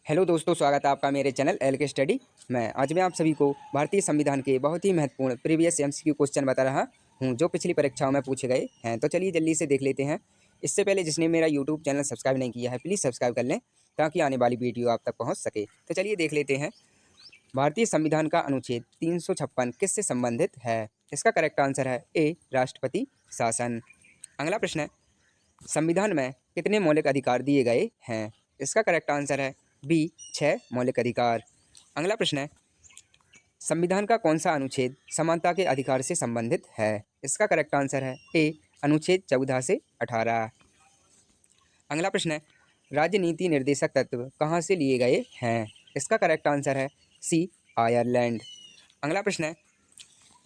Hello दोस्तों, स्वागत है आपका मेरे चैनल एल के स्टडी में। आज मैं आप सभी को भारतीय संविधान के बहुत ही महत्वपूर्ण प्रीवियस एमसीक्यू क्वेश्चन बता रहा हूं जो पिछली परीक्षाओं में पूछे गए हैं। तो चलिए जल्दी से देख लेते हैं। इससे पहले जिसने मेरा यूट्यूब चैनल सब्सक्राइब नहीं किया है प्लीज़ सब्सक्राइब कर लें ताकि आने वाली वीडियो आप तक पहुँच सके। तो चलिए देख लेते हैं। भारतीय संविधान का अनुच्छेद 356 किससे संबंधित है? इसका करेक्ट आंसर है ए, राष्ट्रपति शासन। अगला प्रश्न है, संविधान में कितने मौलिक अधिकार दिए गए हैं? इसका करेक्ट आंसर है बी, 6 मौलिक अधिकार। अगला प्रश्न है, संविधान का कौन सा अनुच्छेद समानता के अधिकार से संबंधित है? इसका करेक्ट आंसर है ए, अनुच्छेद 14 से 18। अगला प्रश्न है, राजनीति निर्देशक तत्व कहाँ से लिए गए हैं? इसका करेक्ट आंसर है सी, आयरलैंड। अगला प्रश्न है,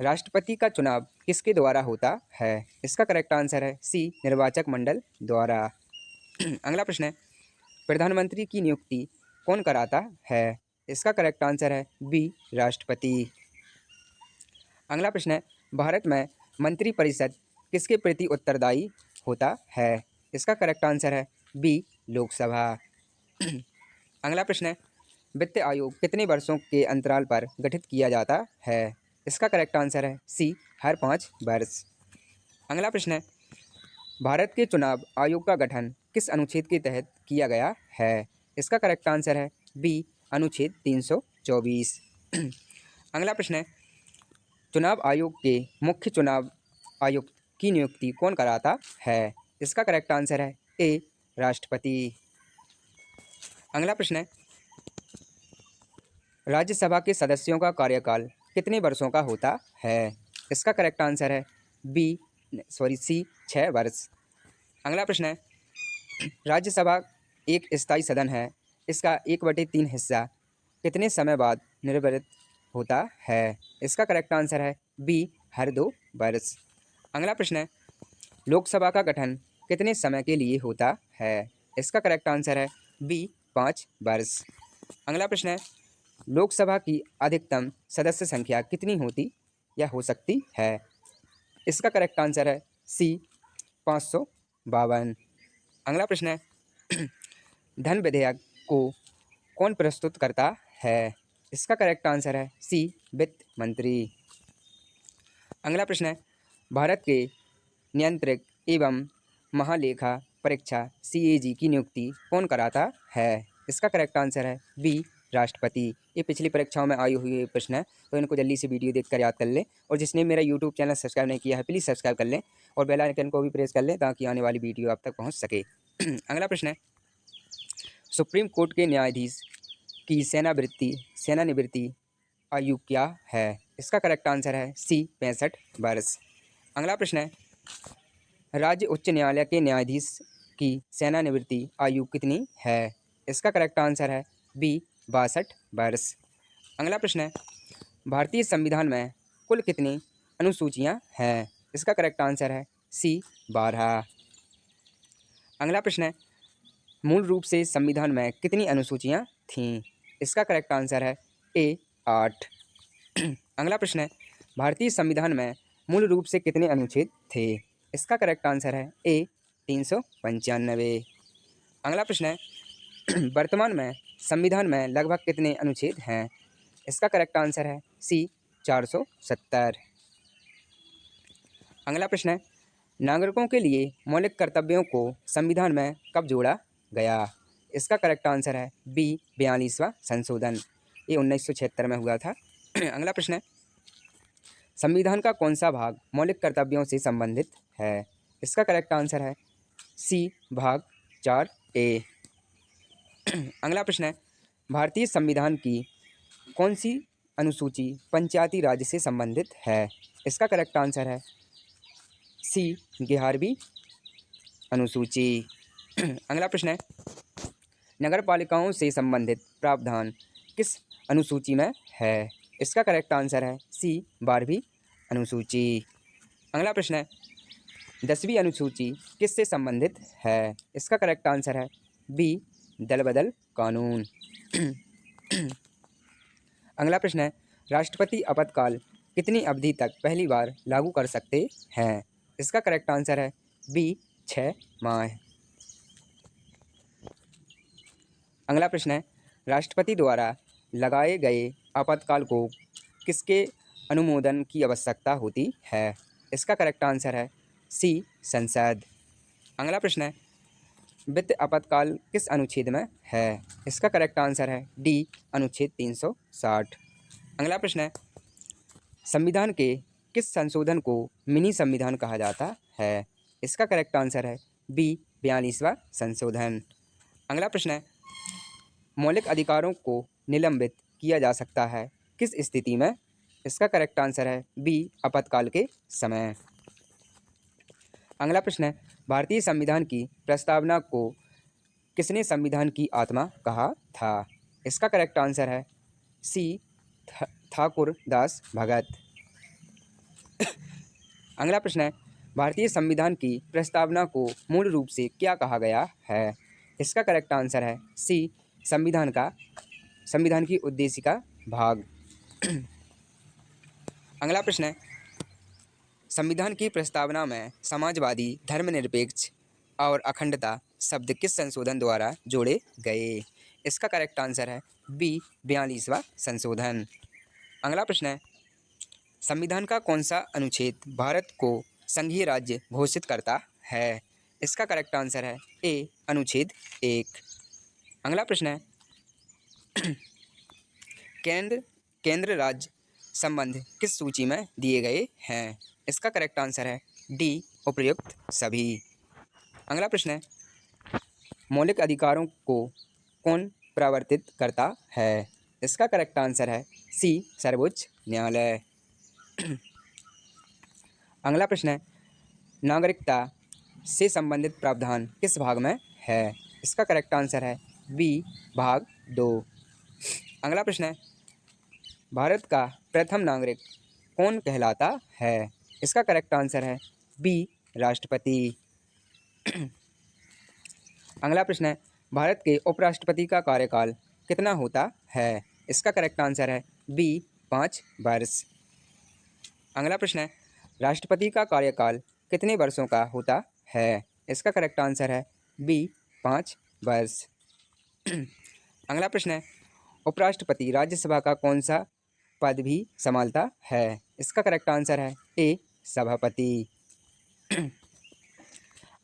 राष्ट्रपति का चुनाव किसके द्वारा होता है? इसका करेक्ट आंसर है सी, निर्वाचक मंडल द्वारा। अगला प्रश्न है, प्रधानमंत्री की नियुक्ति कौन कराता है? इसका करेक्ट आंसर है बी, राष्ट्रपति। अगला प्रश्न है, भारत में मंत्रिपरिषद किसके प्रति उत्तरदायी होता है? इसका करेक्ट आंसर है बी, लोकसभा। अगला प्रश्न है, वित्त आयोग कितने वर्षों के अंतराल पर गठित किया जाता है? इसका करेक्ट आंसर है सी, हर 5 वर्ष। अगला प्रश्न है, भारत के चुनाव आयोग का गठन किस अनुच्छेद के तहत किया गया है? इसका करेक्ट आंसर है बी, अनुच्छेद 324। अगला प्रश्न है, चुनाव आयोग के मुख्य चुनाव आयुक्त की नियुक्ति कौन कराता है? इसका करेक्ट आंसर है ए, राष्ट्रपति। अगला प्रश्न है, राज्यसभा के सदस्यों का कार्यकाल कितने वर्षों का होता है? इसका करेक्ट आंसर है सी, 6 वर्ष। अगला प्रश्न है, राज्यसभा एक स्थायी सदन है, इसका 1/3 हिस्सा कितने समय बाद निर्वाचित होता है? इसका करेक्ट आंसर है बी, हर 2 वर्ष। अगला प्रश्न है, लोकसभा का गठन कितने समय के लिए होता है? इसका करेक्ट आंसर है बी, 5 वर्ष। अगला प्रश्न है, लोकसभा की अधिकतम सदस्य संख्या कितनी होती या हो सकती है? इसका करेक्ट आंसर है सी, 552। अगला प्रश्न है, धन विधेयक को कौन प्रस्तुत करता है? इसका करेक्ट आंसर है सी, वित्त मंत्री। अगला प्रश्न है, भारत के नियंत्रक एवं महालेखा परीक्षा CAG की नियुक्ति कौन कराता है? इसका करेक्ट आंसर है बी, राष्ट्रपति। ये पिछली परीक्षाओं में आई हुई प्रश्न है, तो इनको जल्दी से वीडियो देखकर याद कर लें। और जिसने मेरा यूट्यूब चैनल सब्सक्राइब नहीं किया है प्लीज़ सब्सक्राइब कर लें और बेल आइकन को भी प्रेस कर लें ताकि आने वाली वीडियो आप तक पहुँच सके। अगला प्रश्न है, सुप्रीम कोर्ट के न्यायाधीश की सेवानिवृत्ति आयु क्या है? इसका करेक्ट आंसर है सी, 65 वर्ष। अगला प्रश्न है, राज्य उच्च न्यायालय के न्यायाधीश की सेवानिवृत्ति आयु कितनी है? इसका करेक्ट आंसर है बी, 62 वर्ष। अगला प्रश्न है, भारतीय संविधान में कुल कितनी अनुसूचियां हैं? इसका करेक्ट आंसर है सी, 12। अगला प्रश्न है, मूल रूप से संविधान में कितनी अनुसूचियां थीं? इसका करेक्ट आंसर है ए, 8। अगला प्रश्न है, भारतीय संविधान में मूल रूप से कितने अनुच्छेद थे? इसका करेक्ट आंसर है ए, 395। अगला प्रश्न है, वर्तमान में संविधान में लगभग कितने अनुच्छेद हैं? इसका करेक्ट आंसर है सी, 470। अगला प्रश्न है, नागरिकों के लिए मौलिक कर्तव्यों को संविधान में कब जोड़ा गया? इसका करेक्ट आंसर है बी, 42वां संशोधन। ये 1976 में हुआ था। अगला प्रश्न है, संविधान का कौन सा भाग मौलिक कर्तव्यों से संबंधित है? इसका करेक्ट आंसर है सी, भाग 4A। अगला प्रश्न है, भारतीय संविधान की कौन सी अनुसूची पंचायती राज से संबंधित है? इसका करेक्ट आंसर है सी, 11वीं अनुसूची। अगला प्रश्न है, नगर पालिकाओं से संबंधित प्रावधान किस अनुसूची में है? इसका करेक्ट आंसर है सी, 12वीं अनुसूची। अगला प्रश्न है, 10वीं अनुसूची किससे संबंधित है? इसका करेक्ट आंसर है बी, दल बदल कानून। अगला प्रश्न है, राष्ट्रपति आपातकाल कितनी अवधि तक पहली बार लागू कर सकते हैं? इसका करेक्ट आंसर है बी, 6 माह। अगला प्रश्न है, राष्ट्रपति द्वारा लगाए गए आपातकाल को किसके अनुमोदन की आवश्यकता होती है? इसका करेक्ट आंसर है सी, संसद। अगला प्रश्न है, वित्त आपातकाल किस अनुच्छेद में है? इसका करेक्ट आंसर है डी, अनुच्छेद 360। अगला प्रश्न है, संविधान के किस संशोधन को मिनी संविधान कहा जाता है? इसका करेक्ट आंसर है बी, 42वां संशोधन। अगला प्रश्न है, मौलिक अधिकारों को निलंबित किया जा सकता है किस स्थिति में? इसका करेक्ट आंसर है बी, आपातकाल के समय। अगला प्रश्न है, भारतीय संविधान की प्रस्तावना को किसने संविधान की आत्मा कहा था? इसका करेक्ट आंसर है सी, ठाकुर दास भगत। अगला प्रश्न है, भारतीय संविधान की प्रस्तावना को मूल रूप से क्या कहा गया है? इसका करेक्ट आंसर है सी, संविधान की उद्देशिका भाग। अगला प्रश्न है, संविधान की प्रस्तावना में समाजवादी, धर्मनिरपेक्ष और अखंडता शब्द किस संशोधन द्वारा जोड़े गए? इसका करेक्ट आंसर है बी, 42वां संशोधन। अगला प्रश्न है, संविधान का कौन सा अनुच्छेद भारत को संघीय राज्य घोषित करता है? इसका करेक्ट आंसर है ए, अनुच्छेद 1। अगला प्रश्न है, केंद्र राज्य संबंध किस सूची में दिए गए हैं? इसका करेक्ट आंसर है डी, उपर्युक्त सभी। अगला प्रश्न है, मौलिक अधिकारों को कौन प्रवर्तित करता है? इसका करेक्ट आंसर है सी, सर्वोच्च न्यायालय। अगला प्रश्न है, नागरिकता से संबंधित प्रावधान किस भाग में है? इसका करेक्ट आंसर है बी, भाग 2। अगला प्रश्न है, भारत का प्रथम नागरिक कौन कहलाता है? इसका करेक्ट आंसर है बी, राष्ट्रपति। अगला प्रश्न है, भारत के उपराष्ट्रपति का कार्यकाल कितना होता है? इसका करेक्ट आंसर है बी, 5 वर्ष। अगला प्रश्न है, राष्ट्रपति का कार्यकाल कितने वर्षों का होता है? इसका करेक्ट आंसर है बी, 5 वर्ष। अगला प्रश्न है, उपराष्ट्रपति राज्यसभा का कौन सा पद भी संभालता है? इसका करेक्ट आंसर है ए, सभापति।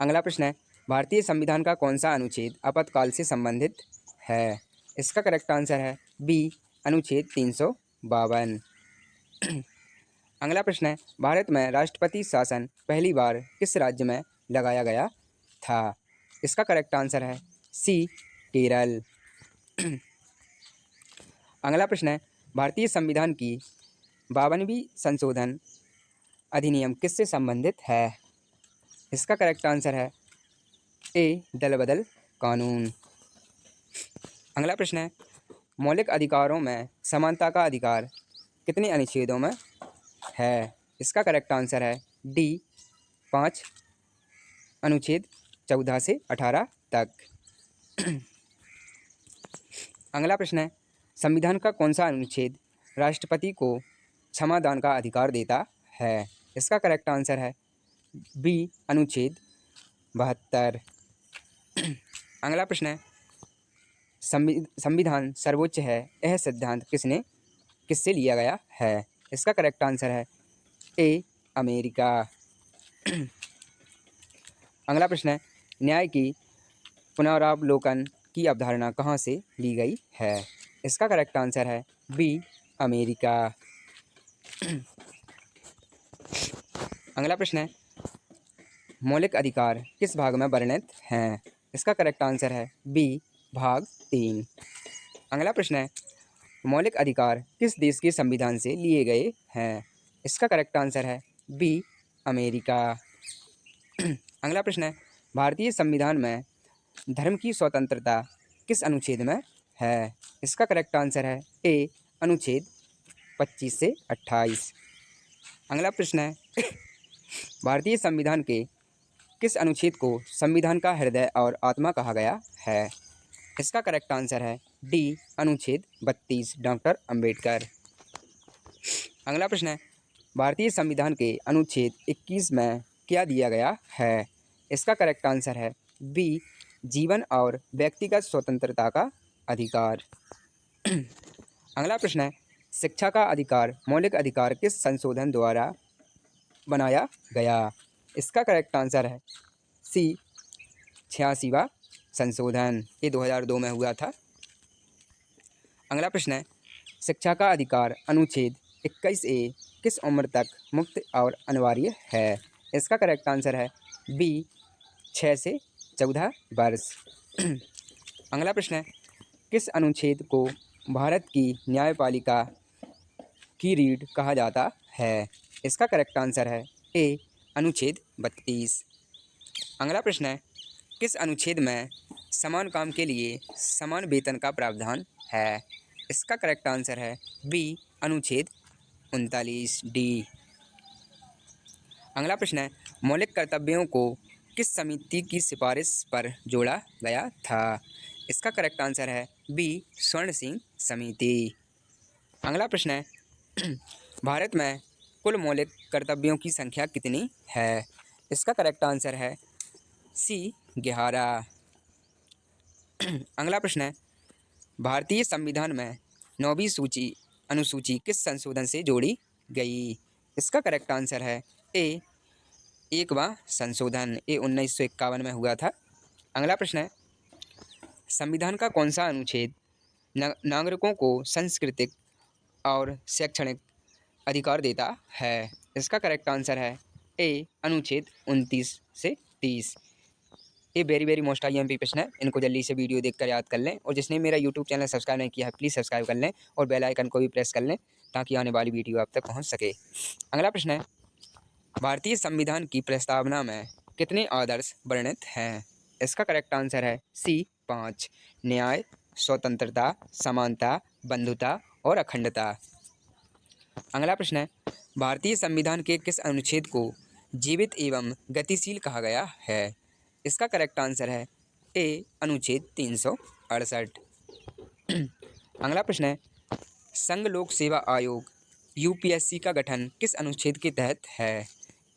अगला प्रश्न है, भारतीय संविधान का कौन सा अनुच्छेद आपातकाल से संबंधित है? इसका करेक्ट आंसर है बी, अनुच्छेद 352। अगला प्रश्न है, भारत में राष्ट्रपति शासन पहली बार किस राज्य में लगाया गया था? इसका करेक्ट आंसर है सी, केरल। अगला प्रश्न है, भारतीय संविधान की 52वीं संशोधन अधिनियम किससे संबंधित है? इसका करेक्ट आंसर है ए, दल बदल कानून। अगला प्रश्न है, मौलिक अधिकारों में समानता का अधिकार कितने अनुच्छेदों में है? इसका करेक्ट आंसर है डी, 5, अनुच्छेद 14 से 18 तक। अगला प्रश्न है, संविधान का कौन सा अनुच्छेद राष्ट्रपति को क्षमादान का अधिकार देता है? इसका करेक्ट आंसर है बी, अनुच्छेद 72। अगला प्रश्न है, संविधान सर्वोच्च है, यह सिद्धांत किससे लिया गया है? इसका करेक्ट आंसर है ए, अमेरिका। अगला प्रश्न है, न्याय की पुनरावलोकन की अवधारणा कहाँ से ली गई है? इसका करेक्ट आंसर है बी, अमेरिका। अगला प्रश्न है, मौलिक अधिकार किस भाग में वर्णित हैं? इसका करेक्ट आंसर है बी, भाग 3। अगला प्रश्न है, मौलिक अधिकार किस देश के संविधान से लिए गए हैं? इसका करेक्ट आंसर है बी, अमेरिका। अगला प्रश्न है, भारतीय संविधान में धर्म की स्वतंत्रता किस अनुच्छेद में है? इसका करेक्ट आंसर है ए, अनुच्छेद 25 से 28। अगला प्रश्न है, भारतीय संविधान के किस अनुच्छेद को संविधान का हृदय और आत्मा कहा गया है? इसका करेक्ट आंसर है डी, अनुच्छेद 32, डॉक्टर अंबेडकर। अगला प्रश्न है, भारतीय संविधान के अनुच्छेद 21 में क्या दिया गया है? इसका करेक्ट आंसर है बी, जीवन और व्यक्तिगत स्वतंत्रता का अधिकार। अगला प्रश्न है, शिक्षा का अधिकार मौलिक अधिकार किस संशोधन द्वारा बनाया गया? इसका करेक्ट आंसर है सी 86वां संशोधन, ये 2002 में हुआ था। अगला प्रश्न है, शिक्षा का अधिकार अनुच्छेद 21A किस उम्र तक मुफ्त और अनिवार्य है? इसका करेक्ट आंसर है बी 6 से 14 वर्ष। अगला प्रश्न है, किस अनुच्छेद को भारत की न्यायपालिका की रीढ़ कहा जाता है? इसका करेक्ट आंसर है ए अनुच्छेद 32। अगला प्रश्न है, किस अनुच्छेद में समान काम के लिए समान वेतन का प्रावधान है? इसका करेक्ट आंसर है बी अनुच्छेद 39 डी। अगला प्रश्न है, मौलिक कर्तव्यों को किस समिति की सिफारिश पर जोड़ा गया था? इसका करेक्ट आंसर है बी स्वर्ण सिंह समिति। अगला प्रश्न है, भारत में कुल मौलिक कर्तव्यों की संख्या कितनी है? इसका करेक्ट आंसर है सी 11। अगला प्रश्न है, भारतीय संविधान में 9वीं अनुसूची किस संशोधन से जोड़ी गई? इसका करेक्ट आंसर है ए 1वां संशोधन, ये 1951 में हुआ था। अगला प्रश्न है, संविधान का कौन सा अनुच्छेद नागरिकों को सांस्कृतिक और शैक्षणिक अधिकार देता है? इसका करेक्ट आंसर है ए अनुच्छेद 29 से 30। ये वेरी मोस्ट IMP प्रश्न है, इनको जल्दी से वीडियो देखकर याद कर लें, और जिसने मेरा यूट्यूब चैनल सब्सक्राइब नहीं किया है प्लीज़ सब्सक्राइब कर लें और बेल आइकन को भी प्रेस कर लें ताकि आने वाली वीडियो आप तक पहुंच सके। अगला प्रश्न है, भारतीय संविधान की प्रस्तावना में कितने आदर्श वर्णित हैं? इसका करेक्ट आंसर है सी 5, न्याय, स्वतंत्रता, समानता, बंधुता और अखंडता। अगला प्रश्न है, भारतीय संविधान के किस अनुच्छेद को जीवित एवं गतिशील कहा गया है? इसका करेक्ट आंसर है ए अनुच्छेद 368। अगला प्रश्न है, संघ लोक सेवा आयोग UPSC का गठन किस अनुच्छेद के तहत है?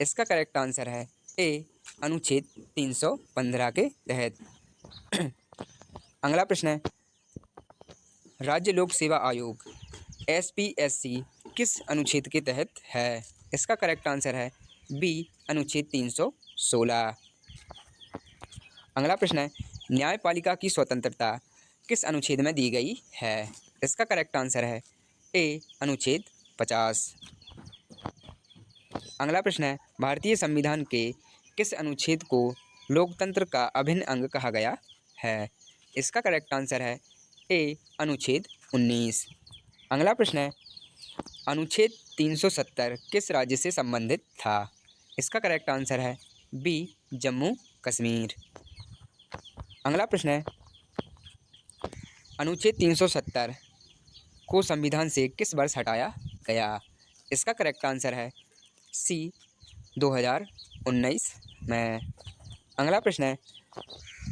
इसका करेक्ट आंसर है ए अनुच्छेद 315 के तहत। अगला प्रश्न है, राज्य लोक सेवा आयोग SPSC किस अनुच्छेद के तहत है? इसका करेक्ट आंसर है बी अनुच्छेद 316। अगला प्रश्न है, न्यायपालिका की स्वतंत्रता किस अनुच्छेद में दी गई है? इसका करेक्ट आंसर है ए अनुच्छेद 50। अगला प्रश्न है, भारतीय संविधान के किस अनुच्छेद को लोकतंत्र का अभिन्न अंग कहा गया है? इसका करेक्ट आंसर है ए अनुच्छेद 19। अगला प्रश्न है, अनुच्छेद 370 किस राज्य से संबंधित था? इसका करेक्ट आंसर है बी जम्मू कश्मीर। अगला प्रश्न है, अनुच्छेद 370 को संविधान से किस वर्ष हटाया गया? इसका करेक्ट आंसर है सी 2019 में। अगला प्रश्न है,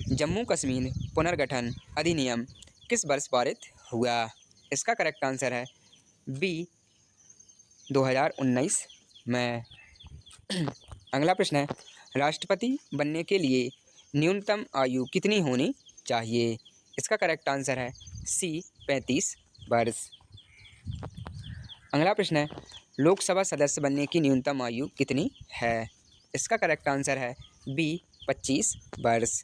जम्मू कश्मीर पुनर्गठन अधिनियम किस वर्ष पारित हुआ? इसका करेक्ट आंसर है बी 2019 में। अगला प्रश्न है, राष्ट्रपति बनने के लिए न्यूनतम आयु कितनी होनी चाहिए? इसका करेक्ट आंसर है सी 35 वर्ष। अगला प्रश्न है, लोकसभा सदस्य बनने की न्यूनतम आयु कितनी है? इसका करेक्ट आंसर है बी 25 वर्ष।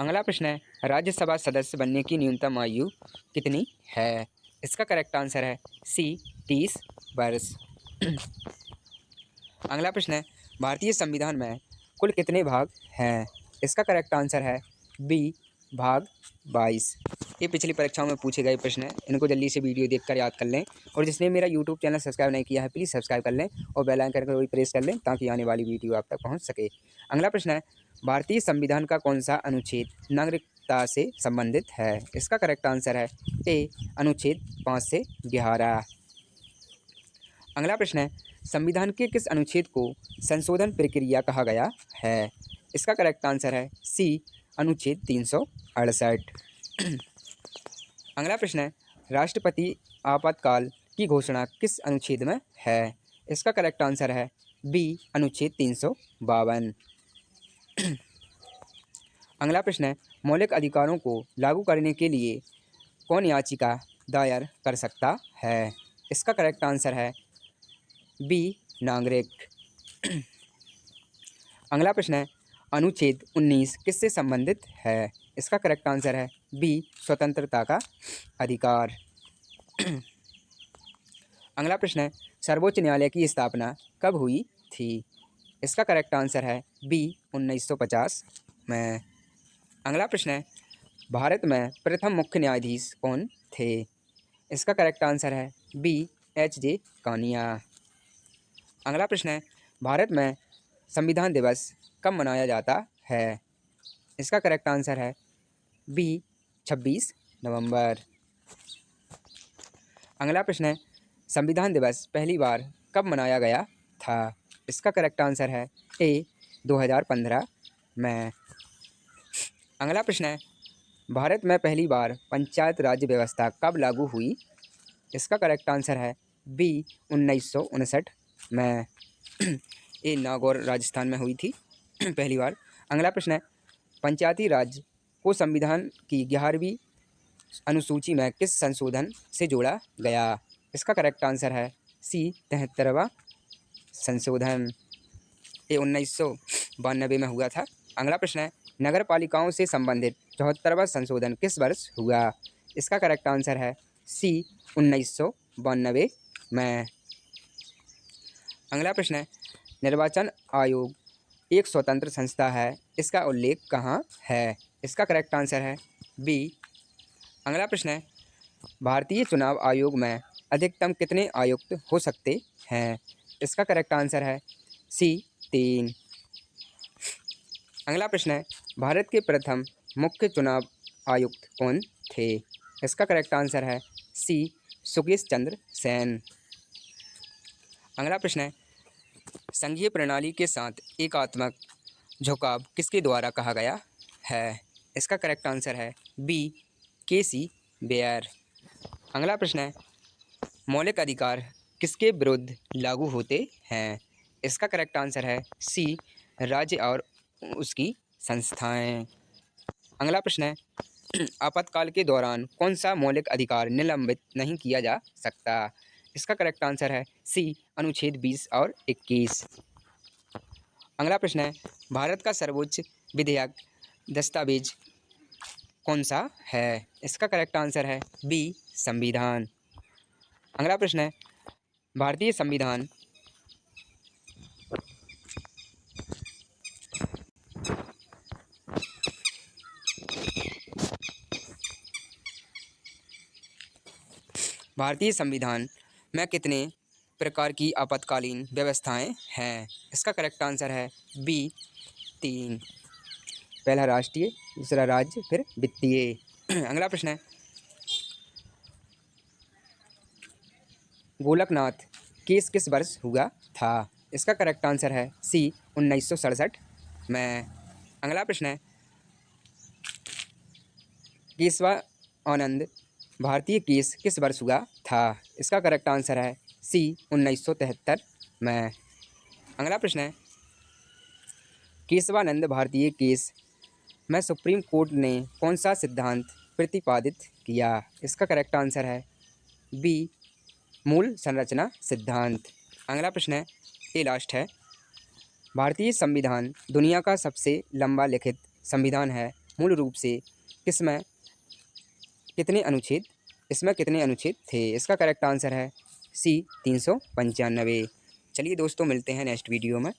अगला प्रश्न है, राज्यसभा सदस्य बनने की न्यूनतम आयु कितनी है? इसका करेक्ट आंसर है सी 30 वर्ष। अगला प्रश्न है, भारतीय संविधान में कुल कितने भाग हैं? इसका करेक्ट आंसर है बी भाग 22। ये पिछली परीक्षाओं में पूछे गए प्रश्न हैं, इनको जल्दी से वीडियो देखकर याद कर लें, और जिसने मेरा यूट्यूब चैनल सब्सक्राइब नहीं किया है प्लीज़ सब्सक्राइब कर लें और बेल आइकन को भी प्रेस कर लें ताकि आने वाली वीडियो आप तक पहुंच सके। अगला प्रश्न है, भारतीय संविधान का कौन सा अनुच्छेद नागरिकता से संबंधित है? इसका करेक्ट आंसर है ए अनुच्छेद 5 से 11। अगला प्रश्न है, संविधान के किस अनुच्छेद को संशोधन प्रक्रिया कहा गया है? इसका करेक्ट आंसर है सी अनुच्छेद 368। अगला प्रश्न है, राष्ट्रपति आपातकाल की घोषणा किस अनुच्छेद में है? इसका करेक्ट आंसर है बी अनुच्छेद 352। अगला प्रश्न है, मौलिक अधिकारों को लागू करने के लिए कौन याचिका दायर कर सकता है? इसका करेक्ट आंसर है बी, नागरिक। अगला प्रश्न है, अनुच्छेद 19 किससे संबंधित है? इसका करेक्ट आंसर है बी, स्वतंत्रता का अधिकार। अगला प्रश्न है, सर्वोच्च न्यायालय की स्थापना कब हुई थी? इसका करेक्ट आंसर है बी, 1950 में। अगला प्रश्न है, भारत में प्रथम मुख्य न्यायाधीश कौन थे? इसका करेक्ट आंसर है बी, एच.जे. कानिया। अगला प्रश्न है, भारत में संविधान दिवस कब मनाया जाता है? इसका करेक्ट आंसर है बी, 26 नवंबर। अगला प्रश्न है, संविधान दिवस पहली बार कब मनाया गया था? इसका करेक्ट आंसर है ए, 2015 में। अगला प्रश्न है, भारत में पहली बार पंचायत राज व्यवस्था कब लागू हुई? इसका करेक्ट आंसर है बी, 1959 में। ये नागौर राजस्थान में हुई थी पहली बार। अगला प्रश्न है, पंचायती राज को संविधान की 11वीं अनुसूची में किस संशोधन से जोड़ा गया? इसका करेक्ट आंसर है सी, 73वां संशोधन। ये 1992 में हुआ था। अगला प्रश्न है, नगर पालिकाओं से संबंधित 74वां संशोधन किस वर्ष हुआ? इसका करेक्ट आंसर है सी, 1992 में। अगला प्रश्न है, निर्वाचन आयोग एक स्वतंत्र संस्था है, इसका उल्लेख कहाँ है? इसका करेक्ट आंसर है बी। अगला प्रश्न है, भारतीय चुनाव आयोग में अधिकतम कितने आयुक्त हो सकते हैं? इसका करेक्ट आंसर है सी, 3। अगला प्रश्न है, भारत के प्रथम मुख्य चुनाव आयुक्त कौन थे? इसका करेक्ट आंसर है सी, सुकेश चंद्र सेन। अगला प्रश्न है, संघीय प्रणाली के साथ एकात्मक झुकाव किसके द्वारा कहा गया है? इसका करेक्ट आंसर है बी, के.सी. बेयर। अगला प्रश्न है, मौलिक अधिकार किसके विरुद्ध लागू होते हैं? इसका करेक्ट आंसर है सी, राज्य और उसकी संस्थाएं। अगला प्रश्न है, आपातकाल के दौरान कौन सा मौलिक अधिकार निलंबित नहीं किया जा सकता? इसका करेक्ट आंसर है सी, अनुच्छेद 20 और 21। अगला प्रश्न है, भारत का सर्वोच्च विधिक दस्तावेज कौन सा है? इसका करेक्ट आंसर है बी, संविधान। अगला प्रश्न है, भारतीय संविधान में कितने प्रकार की आपातकालीन व्यवस्थाएं हैं? इसका करेक्ट आंसर है बी, 3। पहला राष्ट्रीय, दूसरा राज्य, फिर वित्तीय। अगला प्रश्न है, गोलकनाथ केस किस वर्ष हुआ था? इसका करेक्ट आंसर है सी, 1967 में। अगला प्रश्न है, केशवा आनंद भारतीय केस किस वर्ष हुआ था? इसका करेक्ट आंसर है सी, 1973 में। अगला प्रश्न है, केशवानंद भारतीय केस में सुप्रीम कोर्ट ने कौन सा सिद्धांत प्रतिपादित किया? इसका करेक्ट आंसर है बी, मूल संरचना सिद्धांत। अगला प्रश्न है, ये लास्ट है, भारतीय संविधान दुनिया का सबसे लंबा लिखित संविधान है, मूल रूप से किसमें कितने अनुच्छेद इसमें कितने अनुच्छेद थे? इसका करेक्ट आंसर है सी, 395। चलिए दोस्तों, मिलते हैं नेक्स्ट वीडियो में।